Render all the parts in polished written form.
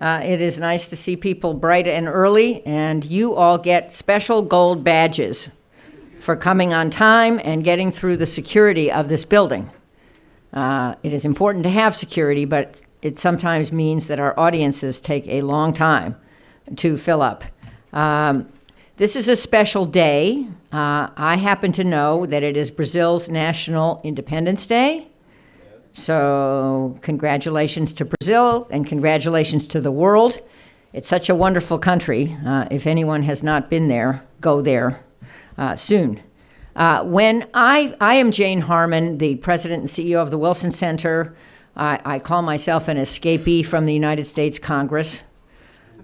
It is nice to see people bright and early, and you all get special gold badges for coming on time and getting through the security of this building. It is important to have security, but it sometimes means that our audiences take a long time to fill up. This is a special day. I happen to know that it is Brazil's National Independence Day. So congratulations to Brazil and congratulations to the world. It's such a wonderful country. If anyone has not been there, go there soon. When I am Jane Harmon, the president and CEO of the Wilson Center. I call myself an escapee from the United States Congress,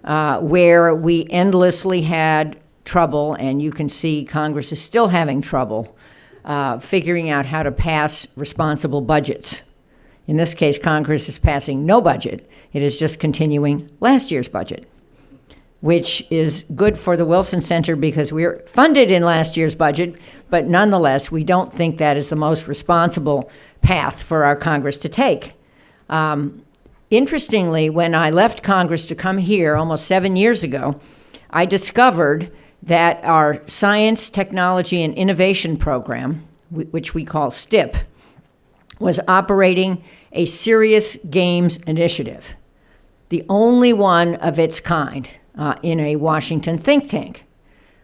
where we endlessly had trouble, and you can see Congress is still having trouble figuring out how to pass responsible budgets. In this case, Congress is passing no budget. It is just continuing last year's budget, which is good for the Wilson Center because we're funded in last year's budget, but nonetheless, we don't think that is the most responsible path for our Congress to take. Interestingly, when I left Congress to come here almost 7 years ago, I discovered that our Science, Technology, and Innovation Program, which we call STIP, was operating a serious games initiative, the only one of its kind in a Washington think tank.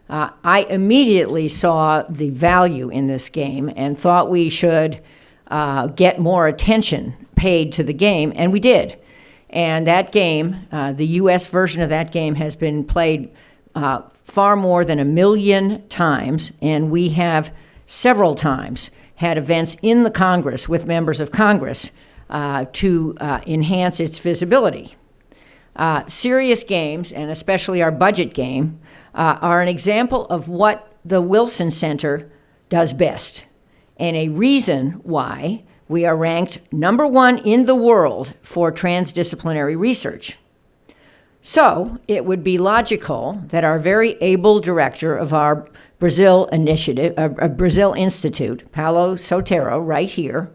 I immediately saw the value in this game and thought we should get more attention paid to the game, and we did. And that game, the U.S. version of that game, has been played far more than 1 million times, and we have several times had events in the Congress with members of Congress to enhance its visibility. Serious games, and especially our budget game, are an example of what the Wilson Center does best, and a reason why we are ranked #1 in the world for transdisciplinary research. So it would be logical that our very able director of our Brazil initiative, Brazil Institute, Paulo Sotero, right here,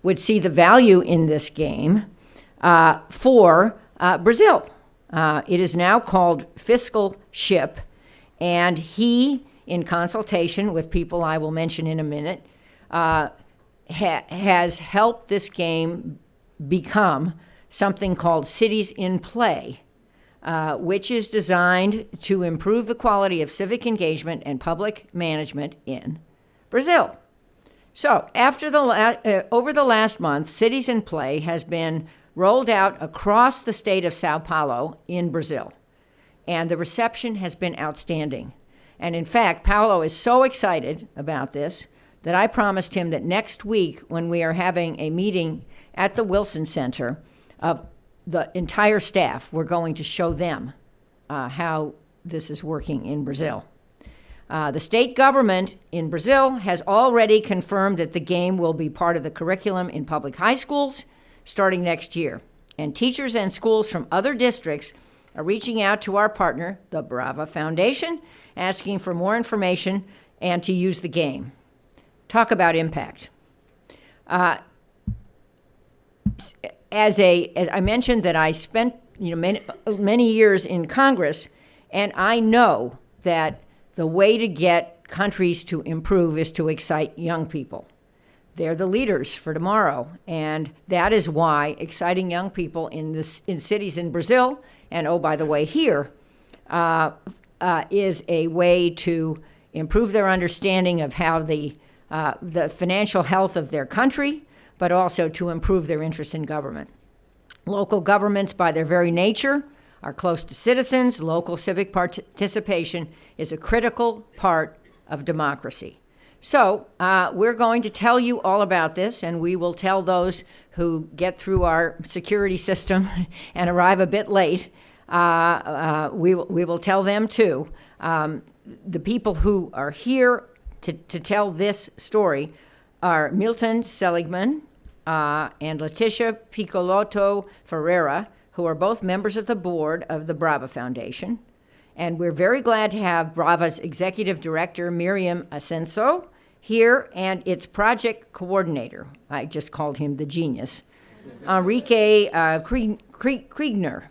would see the value in this game for Brazil. It is now called Fiscal Ship, and he, in consultation with people I will mention in a minute, has helped this game become something called Cities in Play, which is designed to improve the quality of civic engagement and public management in Brazil. So after over the last month, Cities in Play has been rolled out across the state of São Paulo in Brazil, and the reception has been outstanding. And in fact, Paulo is so excited about this that I promised him that next week, when we are having a meeting at the Wilson Center of the entire staff, we're going to show them how this is working in Brazil. The state government in Brazil has already confirmed that the game will be part of the curriculum in public high schools starting next year. And teachers and schools from other districts are reaching out to our partner, the BRAVA Foundation, asking for more information and to use the game. Talk about impact. As I mentioned, that I spent many years in Congress, and I know that the way to get countries to improve is to excite young people. They're the leaders for tomorrow, and that is why exciting young people in cities in Brazil, and oh, by the way, here, is a way to improve their understanding of how the financial health of their country, but also to improve their interest in government. Local governments, by their very nature, are close to citizens. Local civic participation is a critical part of democracy. So we're going to tell you all about this, and we will tell those who get through our security system and arrive a bit late. We will tell them too. The people who are here to tell this story are Milton Seligman and Leticia Piccolotto Ferreira, who are both members of the board of the BRAVA Foundation. And we're very glad to have BRAVA's executive director, Miriam Ascenso, here, and its project coordinator, I just called him the genius, Enrique Kriegner.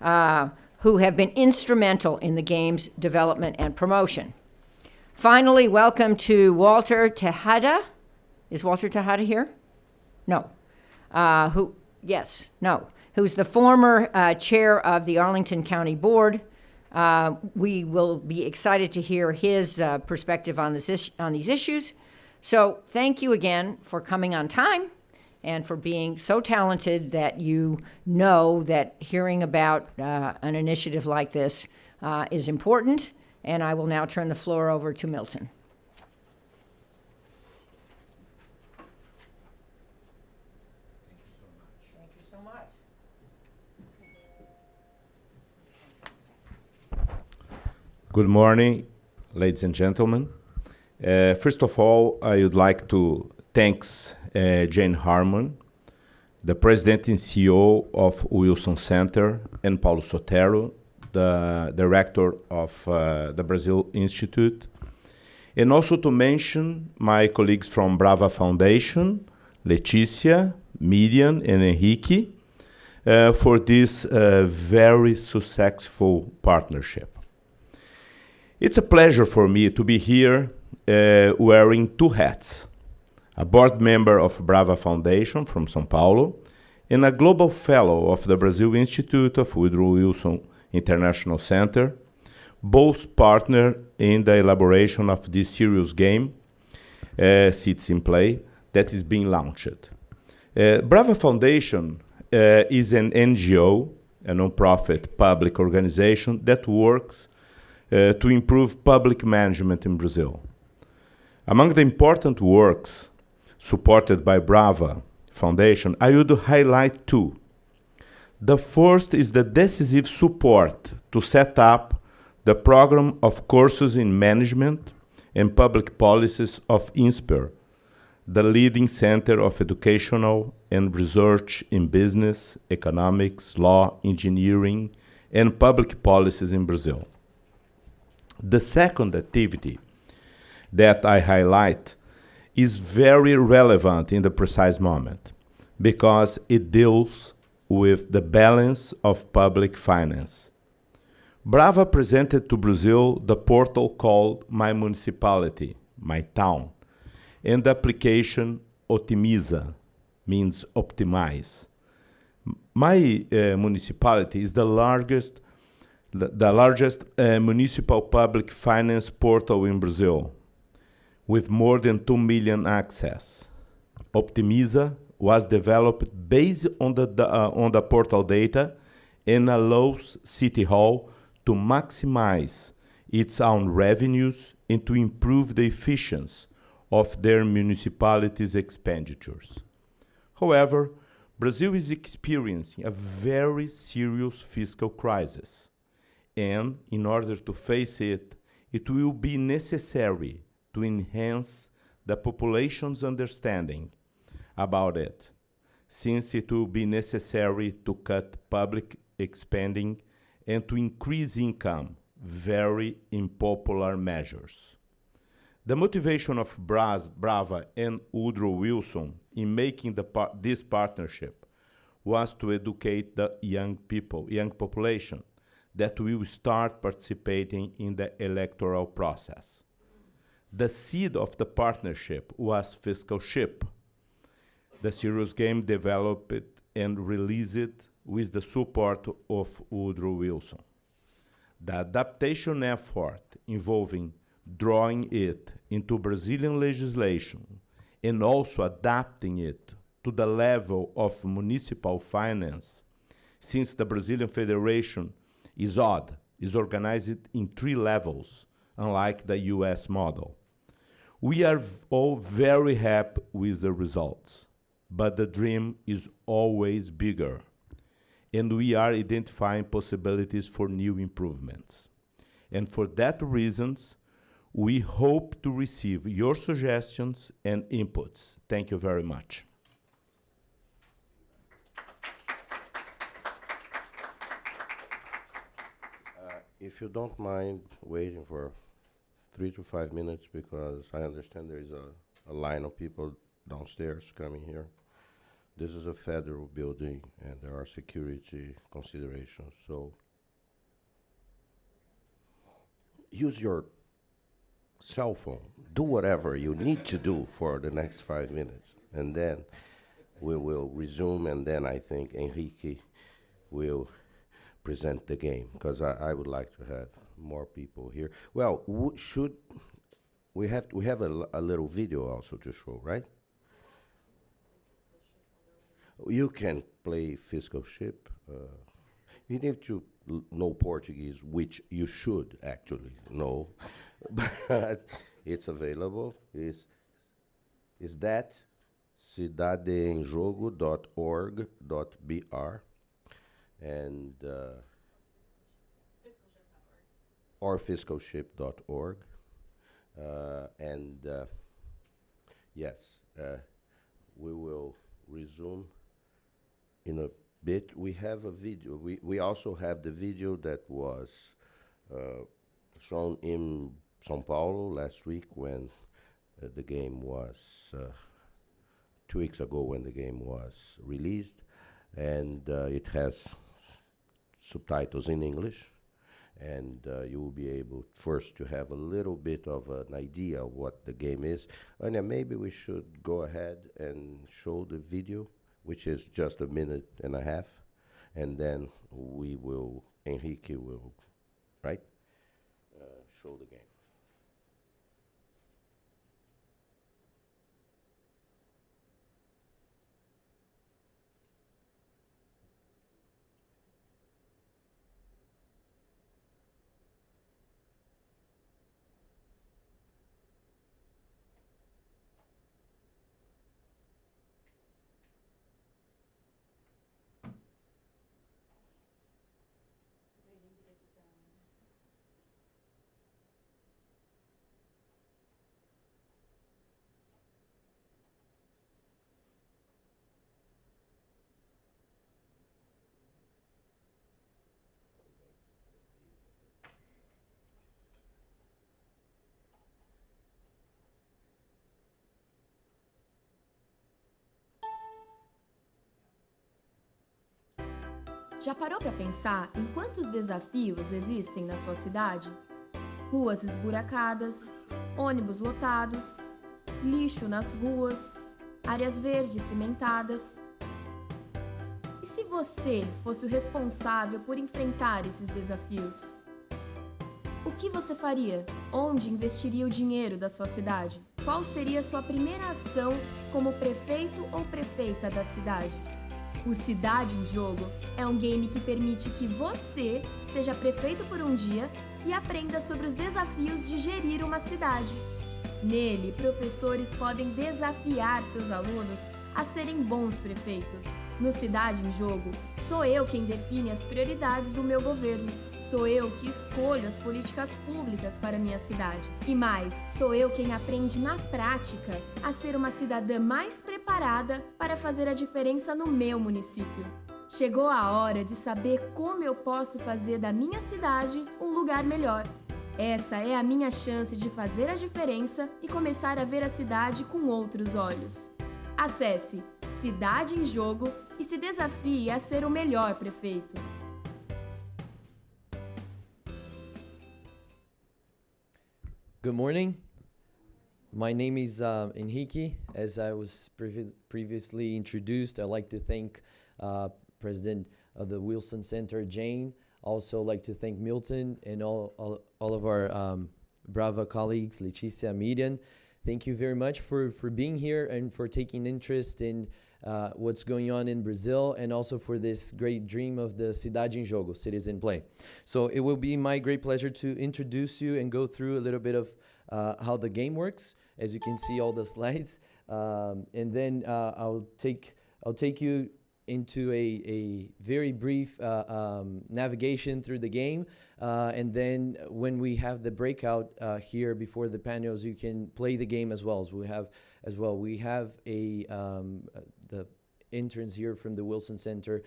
who have been instrumental in the game's development and promotion. Finally, welcome to Walter Tejada. Is Walter Tejada here? No. Who's the former chair of the Arlington County Board. We will be excited to hear his perspective on these issues. So thank you again for coming on time and for being so talented that you know that hearing about an initiative like this is important. And I will now turn the floor over to Milton. Thank you so much. Good morning, ladies and gentlemen. First of all, I would like to thank Jane Harmon, the President and CEO of Wilson Center, and Paulo Sotero, the Director of the Brazil Institute, and also to mention my colleagues from BRAVA Foundation, Leticia, Miriam, and Henrique, for this very successful partnership. It's a pleasure for me to be here wearing two hats, a board member of BRAVA Foundation from São Paulo, and a global fellow of the Brazil Institute of Woodrow Wilson International Center, both partner in the elaboration of this serious game, Seats in Play, that is being launched. BRAVA Foundation is an NGO, a non-profit public organization that works to improve public management in Brazil. Among the important works supported by BRAVA Foundation, I would highlight two. The first is the decisive support to set up the program of courses in management and public policies of INSPER, the leading center of educational and research in business, economics, law, engineering, and public policies in Brazil. The second activity that I highlight is very relevant in the precise moment because it deals with the balance of public finance. BRAVA presented to Brazil the portal called My Municipality, My Town, and the application Otimiza, means optimize. My municipality is the largest municipal public finance portal in Brazil, with more than 2 million access. Optimiza was developed based on the portal data and allows City Hall to maximize its own revenues and to improve the efficiency of their municipalities' expenditures. However, Brazil is experiencing a very serious fiscal crisis, and in order to face it, it will be necessary to enhance the population's understanding about it, since it will be necessary to cut public spending and to increase income, very unpopular measures. The motivation of BRAVA and Woodrow Wilson in making this partnership was to educate the young population that will start participating in the electoral process. The seed of the partnership was Fiscal Ship, the serious game developed and released with the support of Woodrow Wilson. The adaptation effort involving drawing it into Brazilian legislation and also adapting it to the level of municipal finance, since the Brazilian Federation is organized in 3 levels, unlike the US model. We are all very happy with the results, but the dream is always bigger, and we are identifying possibilities for new improvements. And for that reasons, we hope to receive your suggestions and inputs. Thank you very much. If you don't mind waiting for 3 to 5 minutes, because I understand there is a line of people downstairs coming here. this is a federal building and there are security considerations. So use your cell phone. Do whatever you need to do for the next 5 minutes. And then we will resume, and then I think Enrique will present the game, because I would like to have more people here. Well, we have a little video also to show, right? You can play Fiscal Ship. You need to know Portuguese, which you should actually know, but it's available. Is that cidadeenjogo.org.br and or fiscalship.org, and yes, we will resume in a bit. We have a video. We also have the video that was shown in São Paulo last week when the game was 2 weeks ago when the game was released, and it has subtitles in English, and you will be able first to have a little bit of an idea of what the game is. And then maybe we should go ahead and show the video, which is just 1.5 minutes, and then Enrique will, right, show the game. Já parou para pensar em quantos desafios existem na sua cidade? Ruas esburacadas, ônibus lotados, lixo nas ruas, áreas verdes cimentadas. E se você fosse o responsável por enfrentar esses desafios? O que você faria? Onde investiria o dinheiro da sua cidade? Qual seria a sua primeira ação como prefeito ou prefeita da cidade? O Cidade em Jogo é um game que permite que você seja prefeito por um dia e aprenda sobre os desafios de gerir uma cidade. Nele, professores podem desafiar seus alunos a serem bons prefeitos. No Cidade em Jogo, sou eu quem define as prioridades do meu governo. Sou eu que escolho as políticas públicas para minha cidade. E mais, sou eu quem aprende na prática a ser uma cidadã mais preparada para fazer a diferença no meu município. Chegou a hora de saber como eu posso fazer da minha cidade um lugar melhor. Essa é a minha chance de fazer a diferença e começar a ver a cidade com outros olhos. Acesse Cidade em Jogo e se desafie a ser o melhor prefeito. Good morning. My name is Enrique. As I was previously introduced, I'd like to thank President of the Wilson Center, Jane. Also like to thank Milton and all of our BRAVA colleagues, Leticia, Miriam. Thank you very much for being here and for taking interest in what's going on in Brazil, and also for this great dream of the Cidade em Jogo, Cities in Play. So it will be my great pleasure to introduce you and go through a little bit of how the game works. As you can see all the slides, and then I'll take you into a very brief navigation through the game, and then when we have the breakout here before the panels, you can play the game as well. We have the interns here from the Wilson Center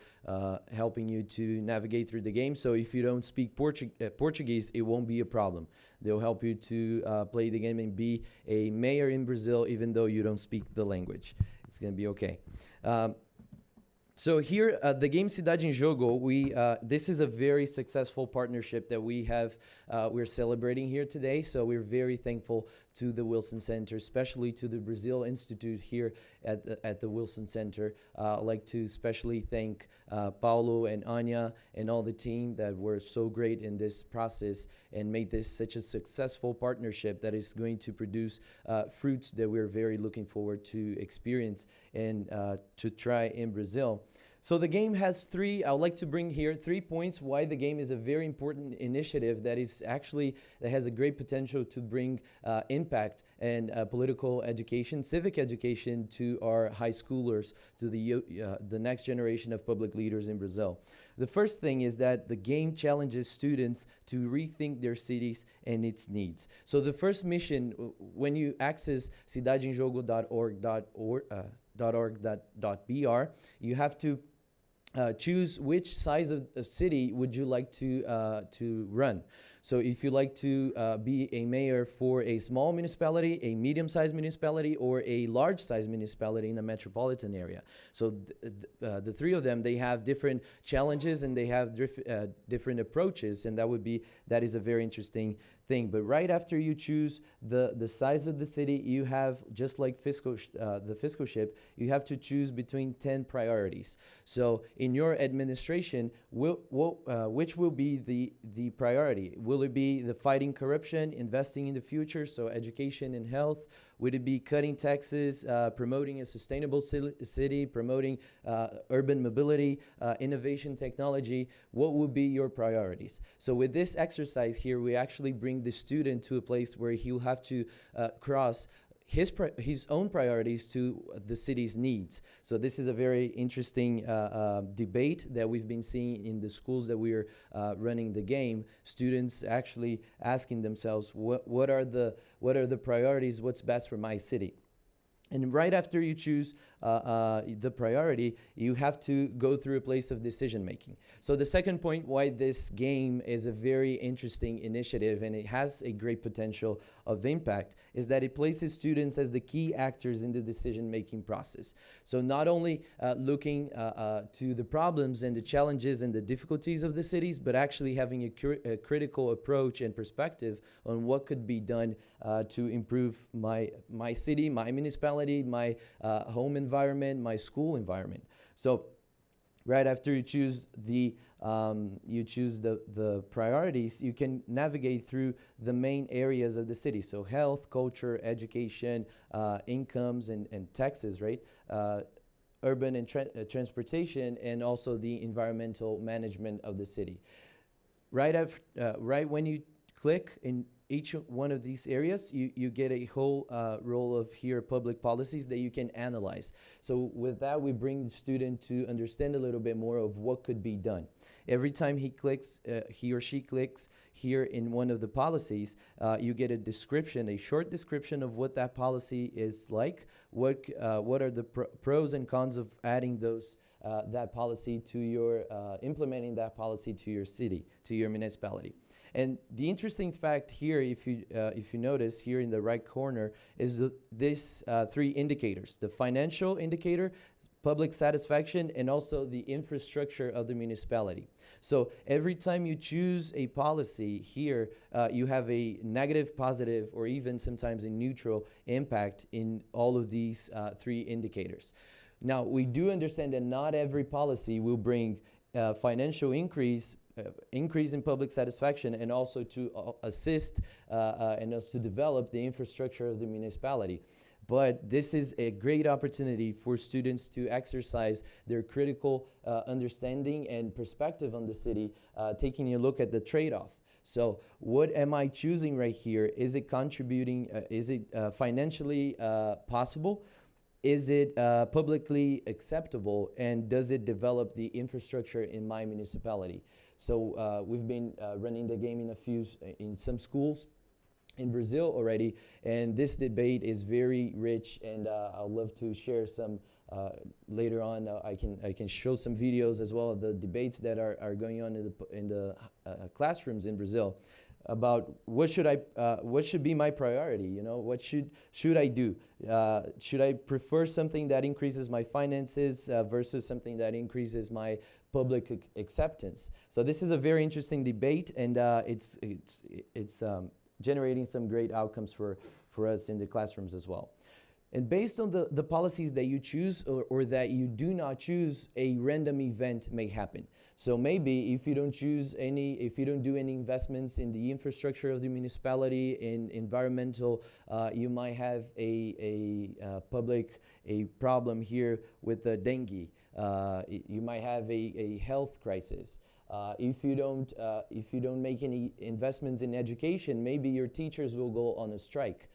helping you to navigate through the game. So if you don't speak Portuguese, it won't be a problem. They'll help you to play the game and be a mayor in Brazil, even though you don't speak the language. It's going to be okay. So here, the game Cidade em Jogo, this is a very successful partnership that we're celebrating here today. So we're very thankful to the Wilson Center, especially to the Brazil Institute here at the Wilson Center. I'd like to especially thank Paulo and Anya and all the team that were so great in this process and made this such a successful partnership that is going to produce fruits that we're very looking forward to experience and to try in Brazil. So the game has I would like to bring here 3 points why the game is a very important initiative that has a great potential to bring impact and political education, civic education to our high schoolers, to the next generation of public leaders in Brazil. The first thing is that the game challenges students to rethink their cities and its needs. So the first mission, when you access cidadeemjogo.org.br, you have to choose which size of city would you like to run. So if you like to be a mayor for a small municipality, a medium-sized municipality, or a large-sized municipality in a metropolitan area. So the three of them, they have different challenges and they have different approaches, and that is a very interesting thing. But right after you choose the size of the city, you have, just like the Fiscal Ship, you have to choose between 10 priorities. So in your administration, which will be the priority? Will it be the fighting corruption, investing in the future, so education and health? Would it be cutting taxes, promoting a sustainable city, promoting urban mobility, innovation technology? What would be your priorities? So with this exercise here, we actually bring the student to a place where he will have to cross his own priorities to the city's needs. So this is a very interesting debate that we've been seeing in the schools that we're running the game. Students actually asking themselves, what are the priorities? What's best for my city? And right after you choose the priority, you have to go through a place of decision making. So the second point why this game is a very interesting initiative and it has a great potential of impact is that it places students as the key actors in the decision making process. So not only looking to the problems and the challenges and the difficulties of the cities, but actually having a critical approach and perspective on what could be done to improve my city, my municipality, my home environment, my school environment. So right after you choose the priorities, you can navigate through the main areas of the city. So health, culture, education, incomes and taxes, right? Urban and transportation, and also the environmental management of the city. Right when you click in each one of these areas, you get a whole roll of public policies that you can analyze. So with that, we bring the student to understand a little bit more of what could be done. Every time he or she clicks here in one of the policies, you get a short description of what that policy is like, what are the pros and cons of adding that policy to your, implementing that policy to your city, to your municipality. And the interesting fact here, if you notice here in the right corner, is these 3 indicators: the financial indicator, public satisfaction, and also the infrastructure of the municipality. So every time you choose a policy here, you have a negative, positive, or even sometimes a neutral impact in all of these 3 indicators. Now, we do understand that not every policy will bring financial increase in public satisfaction, and also to assist and also to develop the infrastructure of the municipality. But this is a great opportunity for students to exercise their critical understanding and perspective on the city, taking a look at the trade-off. So what am I choosing right here? Is it contributing? Is it financially possible? Is it publicly acceptable? And does it develop the infrastructure in my municipality? So we've been running the game in some schools in Brazil already, and this debate is very rich, and I'd love to share some later on. I can show some videos as well of the debates that are going on in the classrooms in Brazil. about what should be my priority. You know, what should I do? Should I prefer something that increases my finances versus something that increases my public acceptance? So this is a very interesting debate, and it's generating some great outcomes for us in the classrooms as well. And based on the policies that you choose or that you do not choose, a random event may happen. So maybe if you don't do any investments in the infrastructure of the municipality, in environmental, you might have a problem here with the dengue. You might have a health crisis. If you don't make any investments in education, maybe your teachers will go on a strike.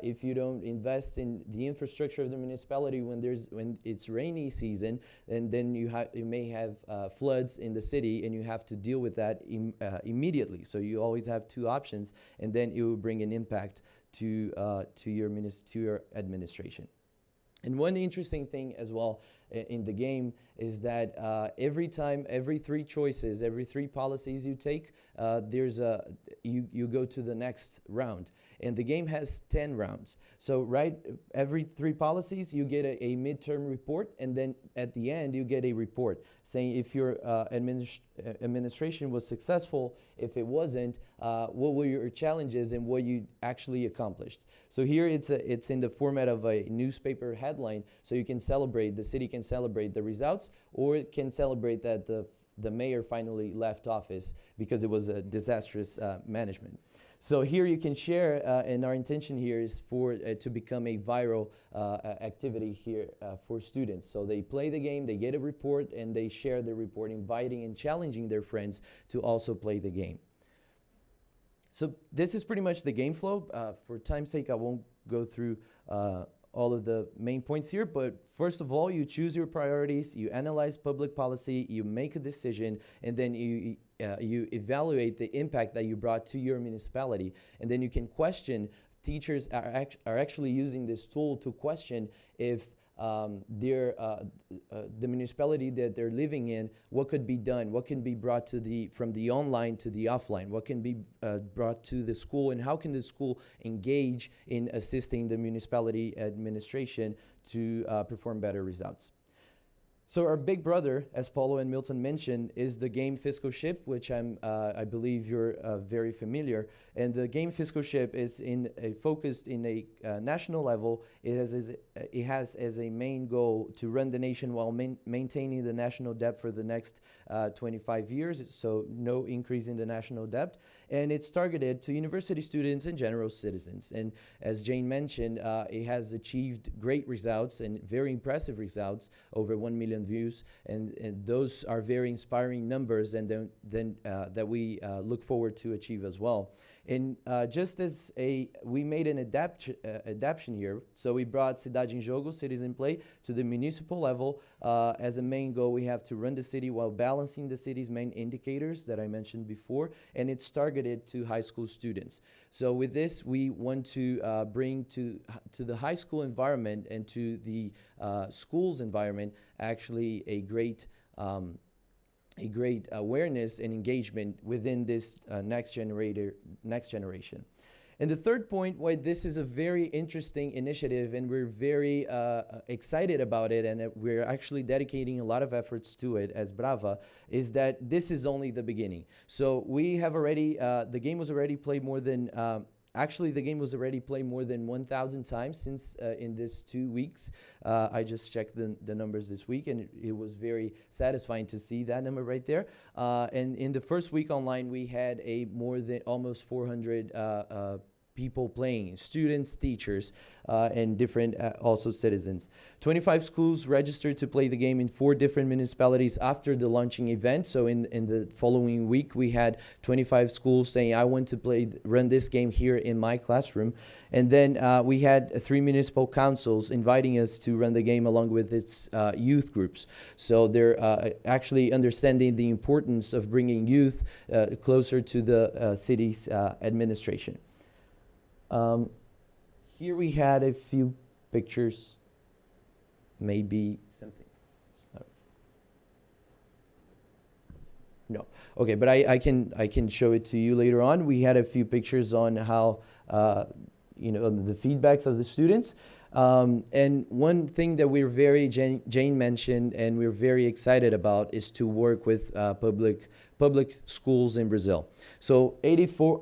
If you don't invest in the infrastructure of the municipality when it's rainy season, then you may have floods in the city, and you have to deal with that immediately. So you always have two options, and then it will bring an impact to your administration. And one interesting thing as well in the game is that every three choices, every three policies you take, you go to the next round. And the game has 10 rounds. So every three policies, you get a midterm report, and then at the end, you get a report saying if your administration was successful, if it wasn't, what were your challenges and what you actually accomplished. So here it's in the format of a newspaper headline, so you can celebrate, the city can celebrate the results, or it can celebrate that the mayor finally left office because it was a disastrous management. So here you can share, and our intention here is to become a viral activity here for students. So they play the game, they get a report, and they share the report, inviting and challenging their friends to also play the game. So this is pretty much the game flow. For time's sake, I won't go through all of the main points here, but first of all, you choose your priorities, you analyze public policy, you make a decision, and then you evaluate the impact that you brought to your municipality. And then you can question, teachers are actually using this tool to question if the municipality that they're living in, what could be done, what can be brought from the online to the offline, what can be brought to the school, and how can the school engage in assisting the municipality administration to perform better results. So our big brother, as Paulo and Milton mentioned, is the game Fiscal Ship, which I believe you're very familiar. And the game Fiscal Ship is focused in a national level. It has as a main goal to run the nation while maintaining the national debt for the next 25 years, so no increase in the national debt. And it's targeted to university students and general citizens. And as Jane mentioned, it has achieved great results and very impressive results, over 1 million views. And those are very inspiring numbers, and then that we look forward to achieve as well. And just as we made an adaptation here, so we brought Cidade em Jogo, Cities in Play, to the municipal level. As a main goal, we have to run the city while balancing the city's main indicators that I mentioned before, and it's targeted to high school students. So with this, we want to bring to the high school environment and to the school's environment actually a great awareness and engagement within this next generation. And the third point, why this is a very interesting initiative, and we're very excited about it, and we're actually dedicating a lot of efforts to it as BRAVA, is that this is only the beginning. So we have already, the game was already played more than, actually, the game was already played more than 1,000 times since in these 2 weeks. I just checked the numbers this week, and it was very satisfying to see that number right there. And in the first week online, we had more than almost 400 people playing, students, teachers, and different also citizens. 25 schools registered to play the game in 4 different municipalities after the launching event. So in the following week, we had 25 schools saying, I want to run this game here in my classroom. And then we had 3 municipal councils inviting us to run the game along with its youth groups. So they're actually understanding the importance of bringing youth closer to the city's administration. Here we had a few pictures, maybe something. No. Okay, but I can show it to you later on. We had a few pictures on how the feedbacks of the students. And one thing that we're Jane mentioned and we're very excited about is to work with public schools in Brazil. So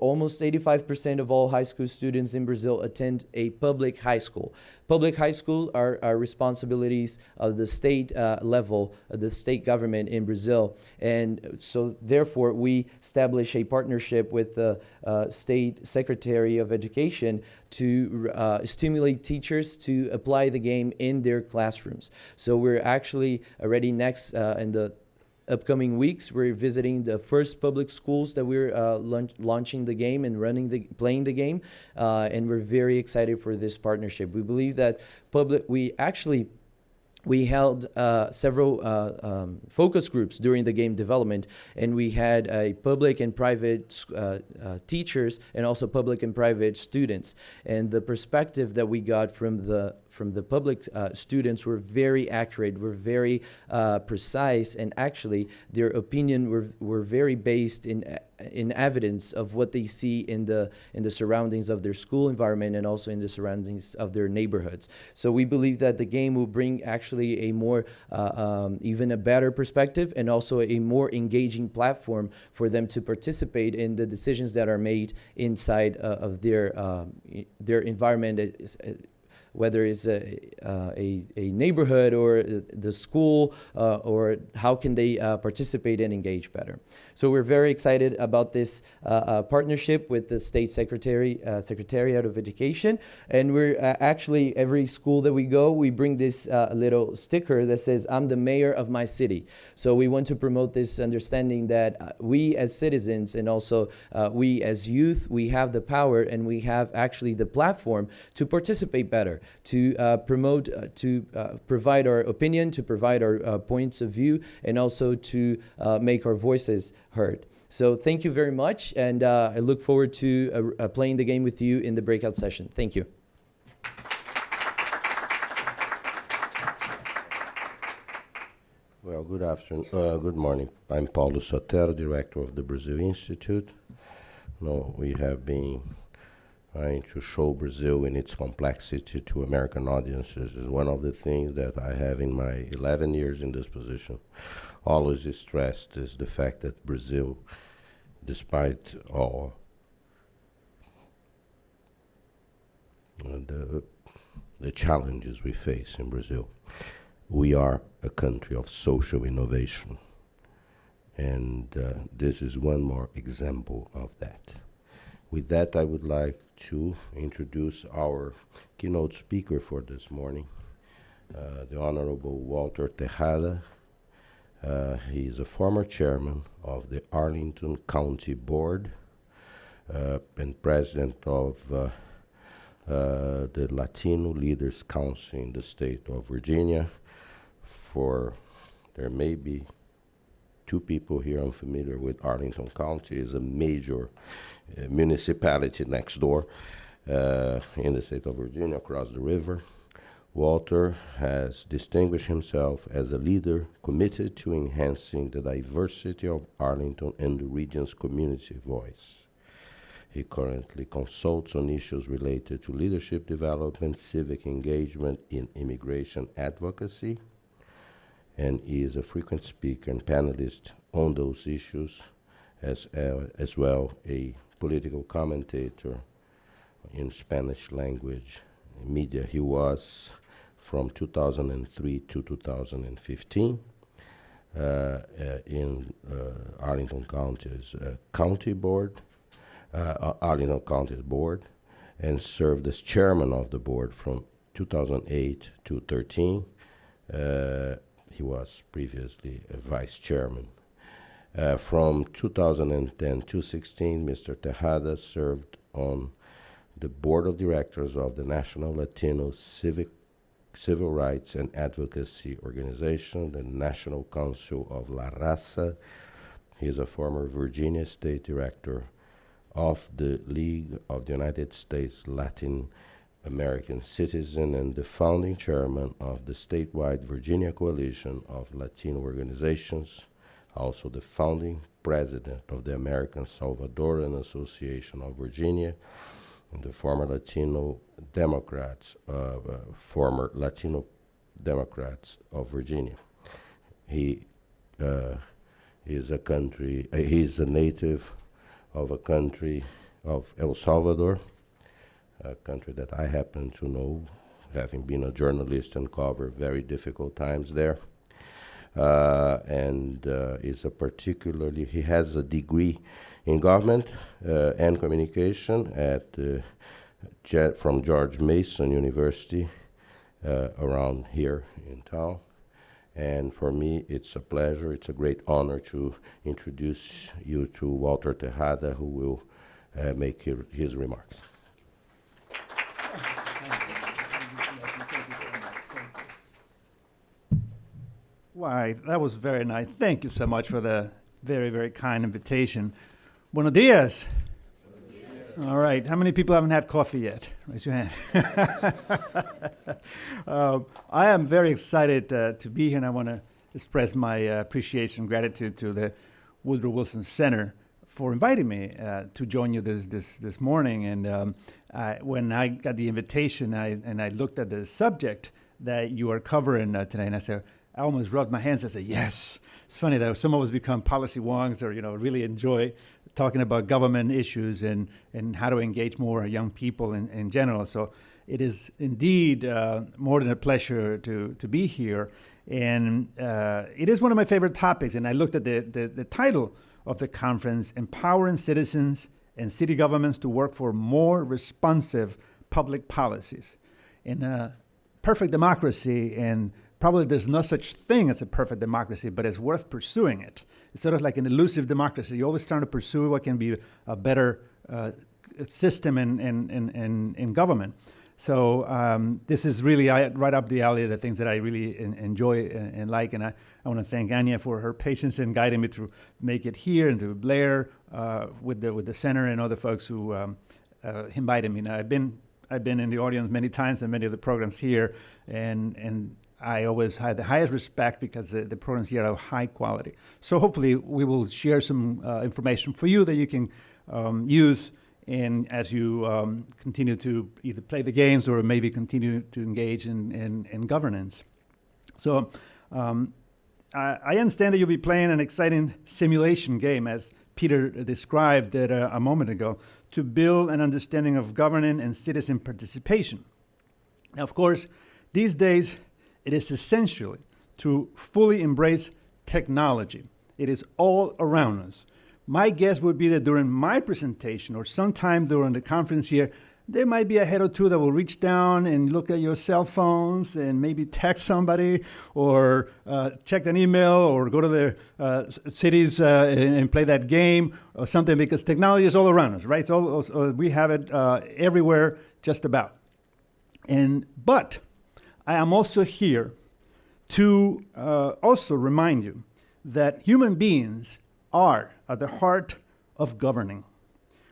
almost 85% of all high school students in Brazil attend a public high school. Public high schools are responsibilities of the state level, the state government in Brazil. And so therefore we establish a partnership with the State Secretary of Education to stimulate teachers to apply the game in their classrooms. So we're actually already next in the upcoming weeks, we're visiting the first public schools that we're launching the game and playing the game, and we're very excited for this partnership. We believe that we held several focus groups during the game development, and we had public and private teachers and also public and private students. And the perspective that we got from the public students were very accurate, were very precise, and actually their opinion were very based in evidence of what they see in the surroundings of their school environment and also in the surroundings of their neighborhoods. So we believe that the game will bring actually a more even a better perspective and also a more engaging platform for them to participate in the decisions that are made inside of their environment, whether it's a neighborhood or the school, or how can they participate and engage better. So we're very excited about this partnership with the State Secretariat of Education. And we're actually, every school that we go, we bring this little sticker that says, "I'm the mayor of my city." So we want to promote this understanding that we as citizens and also we as youth, we have the power and we have actually the platform to participate better, to promote, to provide our opinion, to provide our points of view, and also to make our voices heard. So thank you very much, and I look forward to playing the game with you in the breakout session. Thank you. Well, good afternoon. Good morning. I'm Paulo Sotero, director of the Brazil Institute. We have been trying to show Brazil in its complexity to American audiences. Is one of the things that I have in my 11 years in this position always stressed is the fact that Brazil, despite all the challenges we face in Brazil, we are a country of social innovation. And this is one more example of that. With that, I would like to introduce our keynote speaker for this morning, the Honorable Walter Tejada. He is a former chairman of the Arlington County Board and president of the Latino Leaders Council in the state of Virginia. There may be two people here unfamiliar with Arlington County. Is a major municipality next door in the state of Virginia, across the river. Walter has distinguished himself as a leader committed to enhancing the diversity of Arlington and the region's community voice. He currently consults on issues related to leadership development, civic engagement in immigration advocacy, and he is a frequent speaker and panelist on those issues, as well a political commentator in Spanish language media. He was from 2003 to 2015 in Arlington County's county board, Arlington County's board, and served as chairman of the board from 2008 to 13. He was previously a vice chairman. From 2010 to 16, Mr. Tejada served on the board of directors of the National Latino Civil Rights and Advocacy Organization, the National Council of La Raza. He is a former Virginia State Director of the League of the United States Latin American Citizen and the founding chairman of the statewide Virginia Coalition of Latino Organizations, also the founding president of the American Salvadoran Association of Virginia, and the former Latino Democrats of Virginia. He is he's a native of a country of El Salvador, a country that I happen to know, having been a journalist and cover very difficult times there. And he has a degree in government and communication from George Mason University around here in town. And for me, it's a pleasure, it's a great honor to introduce you to Walter Tejada, who will make his remarks. Why, that was very nice. Thank you so much for the very, very kind invitation. Buenos dias. All right. How many people haven't had coffee yet? Raise your hand. I am very excited to be here, and I want to express my appreciation and gratitude to the Woodrow Wilson Center for inviting me to join you this morning. And when I got the invitation, I looked at the subject that you are covering today, and I almost rubbed my hands and said, yes. It's funny that some of us become policy wonks or, really enjoy talking about government issues and how to engage more young people in general. So it is indeed more than a pleasure to be here. And it is one of my favorite topics. And I looked at the title of the conference, Empowering Citizens and City Governments to Work for More Responsive Public Policies. In a perfect democracy, and probably there's no such thing as a perfect democracy, but it's worth pursuing it. It's sort of like an elusive democracy. You're always trying to pursue what can be a better system in government. So this is really right up the alley of the things that I really enjoy and like. And I want to thank Anya for her patience in guiding me to make it here, and to Blair with the center and other folks who invited me. Now, I've been in the audience many times and many of the programs here, and I always had the highest respect because the programs here are of high quality. So hopefully we will share some information for you that you can use as you continue to either play the games or maybe continue to engage in governance. So I understand that you'll be playing an exciting simulation game, as Peter described it a moment ago, to build an understanding of governing and citizen participation. Now, of course, these days, it is essential to fully embrace technology. It is all around us. My guess would be that during my presentation or sometime during the conference here, there might be a head or two that will reach down and look at your cell phones and maybe text somebody or check an email or go to their cities and play that game or something, because technology is all around us, right? We have it everywhere, just about. But I am also here to also remind you that human beings are at the heart of governing.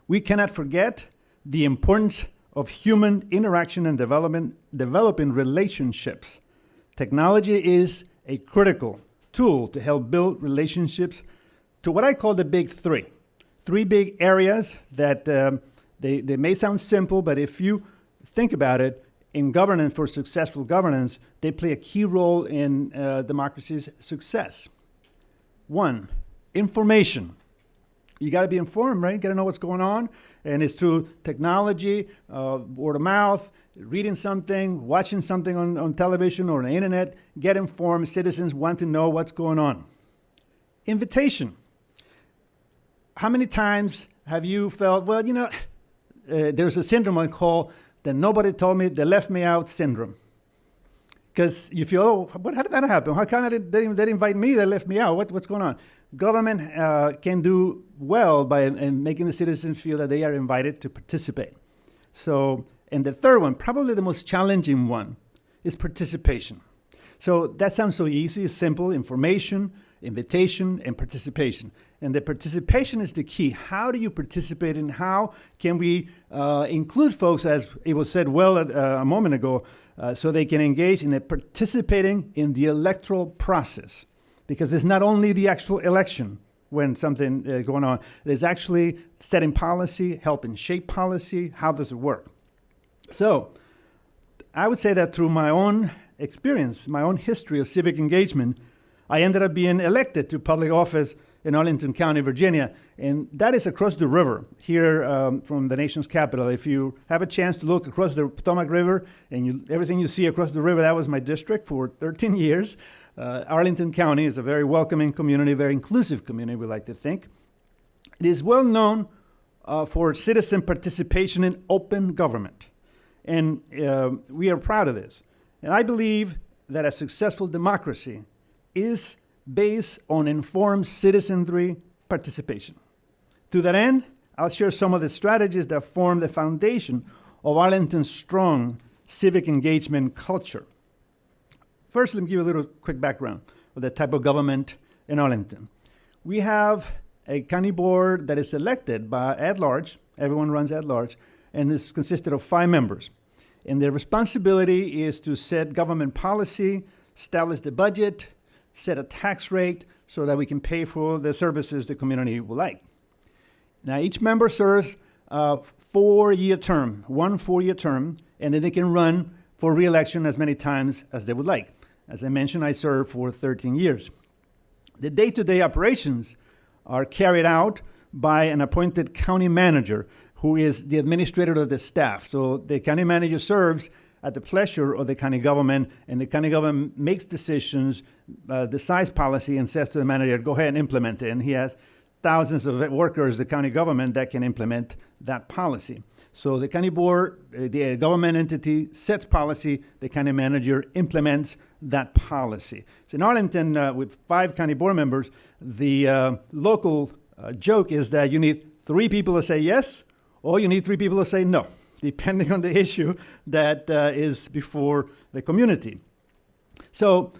We cannot forget the importance of human interaction and developing relationships. Technology is a critical tool to help build relationships to what I call the big three. Three big areas that they may sound simple, but if you think about it, in governance, for successful governance, they play a key role in democracy's success. One, information. You got to be informed, right? You got to know what's going on. And it's through technology, word of mouth, reading something, watching something on television or on the internet. Get informed. Citizens want to know what's going on. Invitation. How many times have you felt, well, there's a syndrome I call the nobody told me, they left me out syndrome. Because you feel, how did that happen? How come they didn't invite me, they left me out? What's going on? Government can do well by making the citizens feel that they are invited to participate. So, and the third one, probably the most challenging one, is participation. So that sounds so easy, it's simple: information, invitation, and participation. And the participation is the key. How do you participate, and how can we include folks, as it was said well a moment ago, so they can engage in participating in the electoral process? because it's not only the actual election when something is going on, it is actually setting policy, helping shape policy. How does it work? So I would say that through my own experience, my own history of civic engagement, I ended up being elected to public office in Arlington County, Virginia, and that is across the river here from the nation's capital. If you have a chance to look across the Potomac River and everything you see across the river, that was my district for 13 years. Arlington County is a very welcoming community, very inclusive community, we like to think. It is well known for citizen participation in open government, and we are proud of this. And I believe that a successful democracy is based on informed citizenry participation. To that end, I'll share some of the strategies that form the foundation of Arlington's strong civic engagement culture. First, let me give you a little quick background of the type of government in Arlington. We have a county board that is elected by at large, everyone runs at large, and this consisted of 5 members. And their responsibility is to set government policy, establish the budget, set a tax rate so that we can pay for the services the community would like. Now, each member serves a 4-year term, 1 4-year term, and then they can run for re-election as many times as they would like. As I mentioned, I served for 13 years. The day-to-day operations are carried out by an appointed county manager who is the administrator of the staff. So the county manager serves at the pleasure of the county government, and the county government makes decisions, decides policy, and says to the manager, go ahead and implement it. And he has thousands of workers, the county government, that can implement that policy. So the county board, the government entity, sets policy, the county manager implements that policy. So in Arlington, with 5 county board members, the local joke is that you need 3 people to say yes, or you need 3 people to say no, depending on the issue that is before the community. So,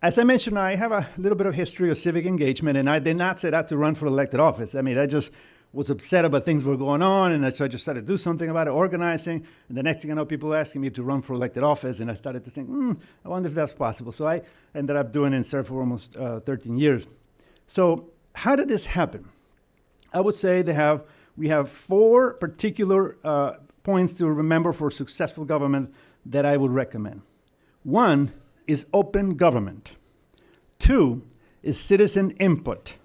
as I mentioned, I have a little bit of history of civic engagement, and I did not set out to run for elected office. I mean, I just was upset about things were going on, and so I just started to do something about it, organizing, and the next thing I know, people were asking me to run for elected office, and I started to think, I wonder if that's possible. So I ended up doing it and served for almost 13 years. So how did this happen? I would say we have 4 particular points to remember for successful government that I would recommend. 1 is open government. 2 is citizen input.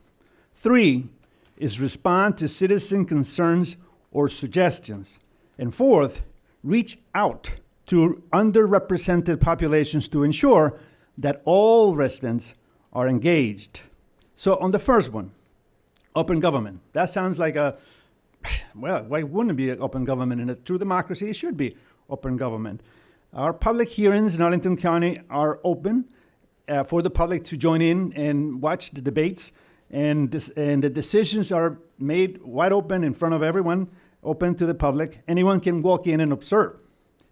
3 is respond to citizen concerns or suggestions. And 4th, reach out to underrepresented populations to ensure that all residents are engaged. So on the first one, open government. That sounds like well, why wouldn't it be open government? In a true democracy, it should be open government. Our public hearings in Arlington County are open for the public to join in and watch the debates. And the decisions are made wide open in front of everyone, open to the public. Anyone can walk in and observe.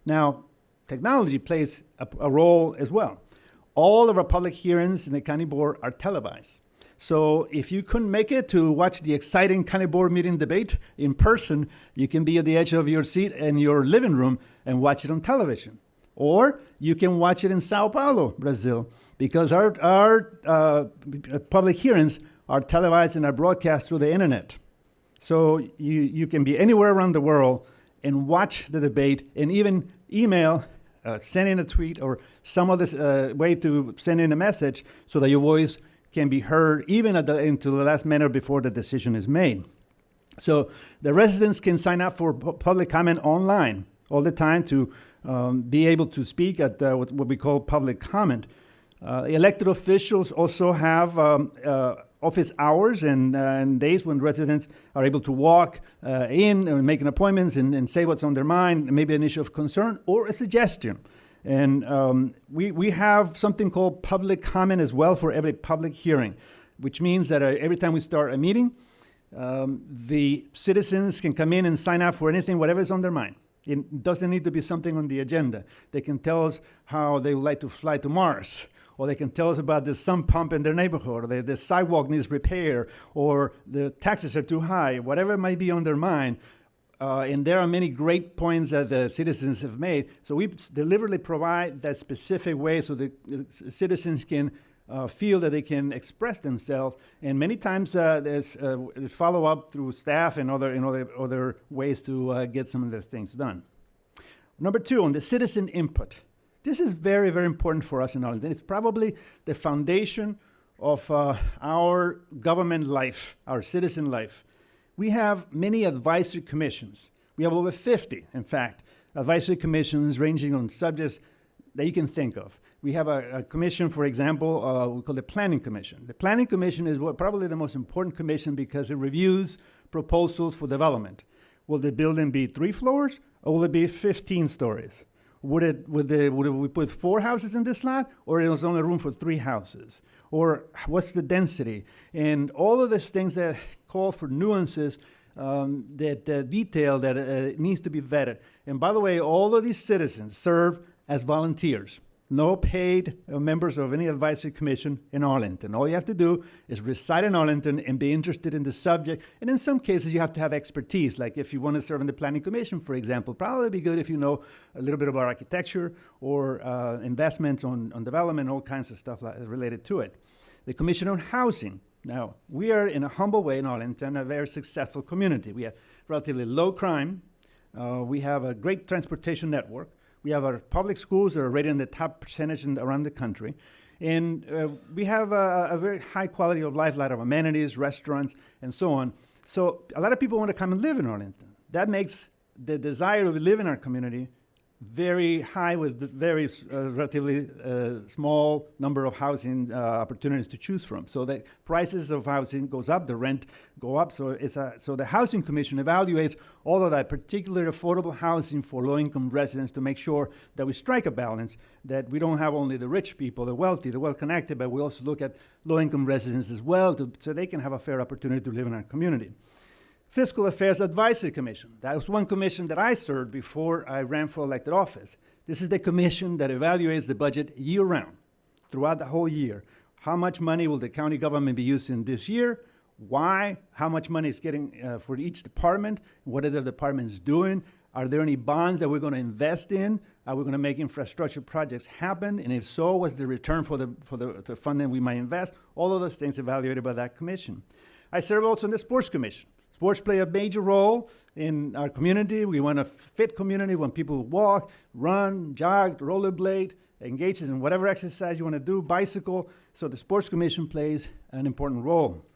Now, technology plays a role as well. All of our public hearings in the county board are televised. So if you couldn't make it to watch the exciting county board meeting debate in person, you can be at the edge of your seat in your living room and watch it on television. Or you can watch it in São Paulo, Brazil, because our public hearings are televised and are broadcast through the internet. So you can be anywhere around the world and watch the debate, and even email, send in a tweet or some other way to send in a message so that your voice can be heard even into the last minute before the decision is made. So the residents can sign up for public comment online all the time to be able to speak at what we call public comment. Elected officials also have office hours and days when residents are able to walk in and make appointments and say what's on their mind, maybe an issue of concern or a suggestion. And we have something called public comment as well for every public hearing, which means that every time we start a meeting, the citizens can come in and sign up for anything, whatever is on their mind. It doesn't need to be something on the agenda. They can tell us how they would like to fly to Mars, or they can tell us about the sump pump in their neighborhood, or the sidewalk needs repair, or the taxes are too high, whatever might be on their mind. And there are many great points that the citizens have made. So we deliberately provide that specific way so the citizens can feel that they can express themselves. And many times there's follow-up through staff and other ways to get some of those things done. Number 2, on the citizen input. This is very, very important for us in Arlington. It's probably the foundation of our government life, our citizen life. We have many advisory commissions. We have over 50, in fact, advisory commissions ranging on subjects that you can think of. We have a commission, for example, we call the Planning Commission. The Planning Commission is probably the most important commission because it reviews proposals for development. Will the building be 3 floors or will it be 15 stories? Would we put 4 houses in this lot, or is there only room for 3 houses? Or what's the density? And all of these things that call for nuances, that detail that needs to be vetted. And by the way, all of these citizens serve as volunteers. No paid members of any advisory commission in Arlington. All you have to do is reside in Arlington and be interested in the subject. And in some cases, you have to have expertise. Like if you want to serve in the Planning Commission, for example, probably be good if you know a little bit about architecture or investments on development, all kinds of stuff related to it. The Commission on Housing. Now, we are in a humble way in Arlington, a very successful community. We have relatively low crime. We have a great transportation network. We have our public schools that are rated in the top percentage around the country. And we have a very high quality of life, a lot of amenities, restaurants, and so on. So a lot of people want to come and live in Arlington. That makes the desire to live in our community very high with very relatively small number of housing opportunities to choose from. So the prices of housing goes up, the rent go up. So so the Housing Commission evaluates all of that, particularly affordable housing for low-income residents, to make sure that we strike a balance, that we don't have only the rich people, the wealthy, the well-connected, but we also look at low-income residents as well, so they can have a fair opportunity to live in our community. Fiscal Affairs Advisory Commission. That was one commission that I served before I ran for elected office. This is the commission that evaluates the budget year-round, throughout the whole year. How much money will the county government be using this year? Why? How much money is getting for each department? What are the departments doing? Are there any bonds that we're going to invest in? Are we going to make infrastructure projects happen? And if so, what's the return for the funding we might invest? All of those things evaluated by that commission. I serve also on the Sports Commission. Sports play a major role in our community. We want a fit community when people walk, run, jog, rollerblade, engage in whatever exercise you want to do, bicycle. So the Sports Commission plays an important role.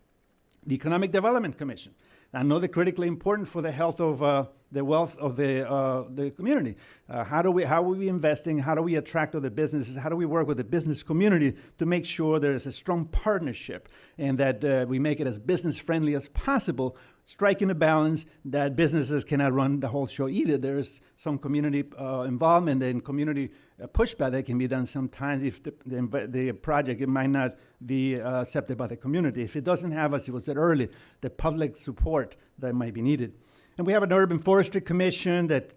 The Economic Development Commission. I know they're critically important for the health of the wealth of the community. How are we investing? How do we attract other businesses? How do we work with the business community to make sure there is a strong partnership and that we make it as business friendly as possible, striking a balance that businesses cannot run the whole show either. There is some community involvement and community pushback that can be done sometimes if the project, it might not be accepted by the community. If it doesn't have, as it was said earlier, the public support that might be needed. And we have an Urban Forestry Commission that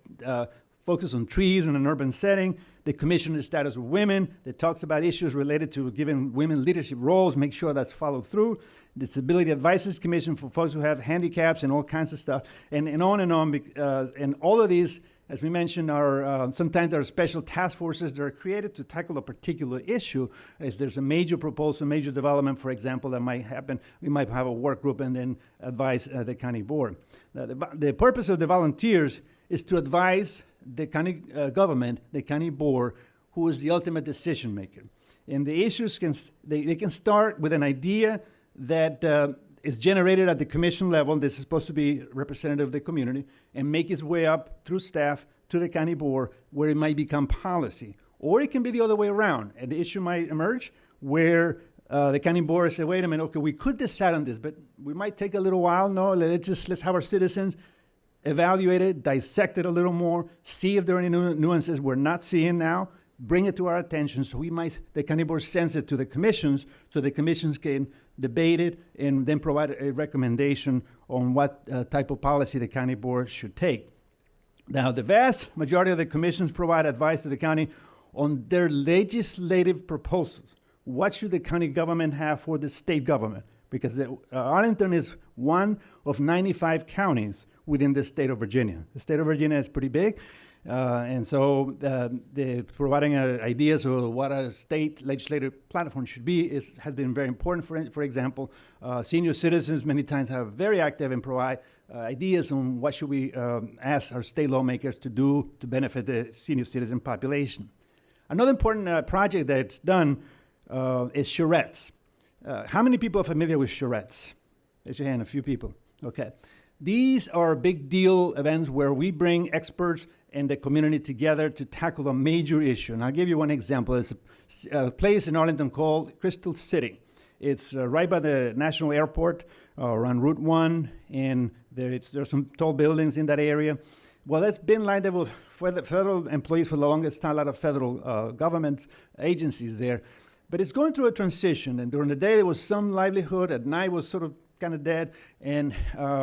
focuses on trees in an urban setting. The Commission on the Status of Women that talks about issues related to giving women leadership roles, make sure that's followed through. The Disability Advices Commission for folks who have handicaps and all kinds of stuff, and on and on. And all of these, as we mentioned, are sometimes there are special task forces that are created to tackle a particular issue. As there's a major proposal, major development, for example, that might happen, we might have a work group and then advise the county board. The purpose of the volunteers is to advise the county government, the county board, who is the ultimate decision maker. And the issues they can start with an idea that is generated at the commission level. This is supposed to be representative of the community, and make its way up through staff to the county board, where it might become policy. Or it can be the other way around. An issue might emerge where the county board say, wait a minute, okay, we could decide on this, but we might take a little while. No, let's have our citizens evaluate it, dissect it a little more, see if there are any nuances we're not seeing now, bring it to our attention, so the county board sends it to the commissions, so the commissions can debate it and then provide a recommendation on what type of policy the county board should take. Now, the vast majority of the commissions provide advice to the county on their legislative proposals. What should the county government have for the state government? Because Arlington is one of 95 counties within the state of Virginia. The state of Virginia is pretty big. And so the providing ideas of what a state legislative platform should be has been very important. For example, senior citizens many times are very active and provide ideas on what should we ask our state lawmakers to do to benefit the senior citizen population. Another important project that's done is charrettes. How many people are familiar with charrettes? Raise your hand, a few people. Okay. These are big deal events where we bring experts and the community together to tackle a major issue. And I'll give you one example. It's a place in Arlington called Crystal City. It's right by the National Airport, on Route 1, and there's some tall buildings in that area. Well, that's been lined up for the federal employees for the longest time, a lot of federal government agencies there. But it's going through a transition, and during the day there was some livelihood, at night was sort of kind of dead, and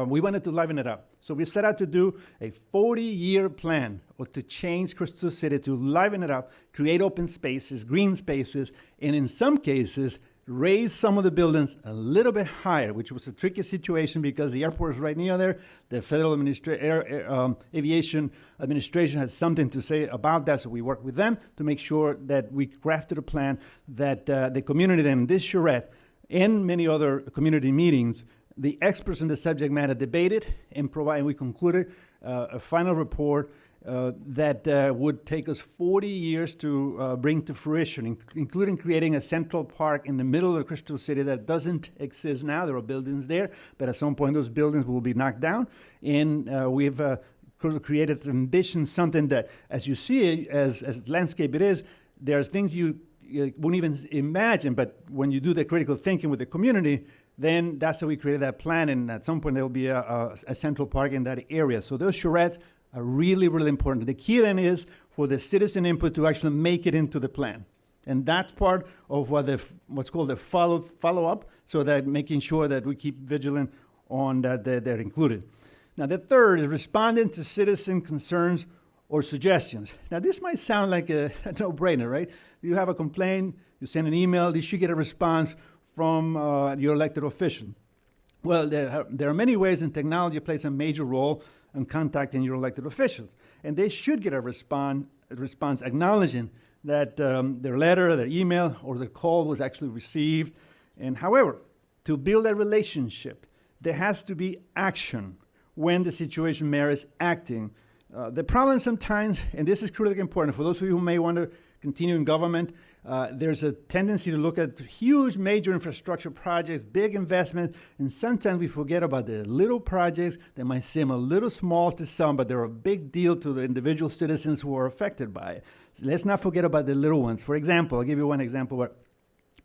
we wanted to liven it up. So we set out to do a 40-year plan to change Crystal City, to liven it up, create open spaces, green spaces, and in some cases, raise some of the buildings a little bit higher, which was a tricky situation because the airport is right near there. The Federal Aviation Administration has something to say about that, so we worked with them to make sure that we crafted a plan that the community then, this charrette, and many other community meetings, the experts in the subject matter debated and we concluded a final report that would take us 40 years to bring to fruition, including creating a central park in the middle of Crystal City that doesn't exist now. There are buildings there, but at some point those buildings will be knocked down. And we've created an ambition, something that, as you see it, as landscape it is, there's things you wouldn't even imagine, but when you do the critical thinking with the community, then that's how we created that plan, and at some point there will be a central park in that area. So those charrettes are really, really important. The key then is for the citizen input to actually make it into the plan. And that's part of what's called the follow-up, so that making sure that we keep vigilant on that they're included. Now the third is responding to citizen concerns or suggestions. Now this might sound like a no-brainer, right? You have a complaint, you send an email, you should get a response from your elected official. Well, there are many ways, and technology plays a major role in contacting your elected officials. And they should get a response acknowledging that their letter, their email, or their call was actually received. And however, to build that relationship, there has to be action when the situation merits acting. The problem sometimes, and this is critically important for those of you who may want to continue in government, there's a tendency to look at huge major infrastructure projects, big investments, and sometimes we forget about the little projects that might seem a little small to some, but they're a big deal to the individual citizens who are affected by it. So let's not forget about the little ones. For example, I'll give you one example where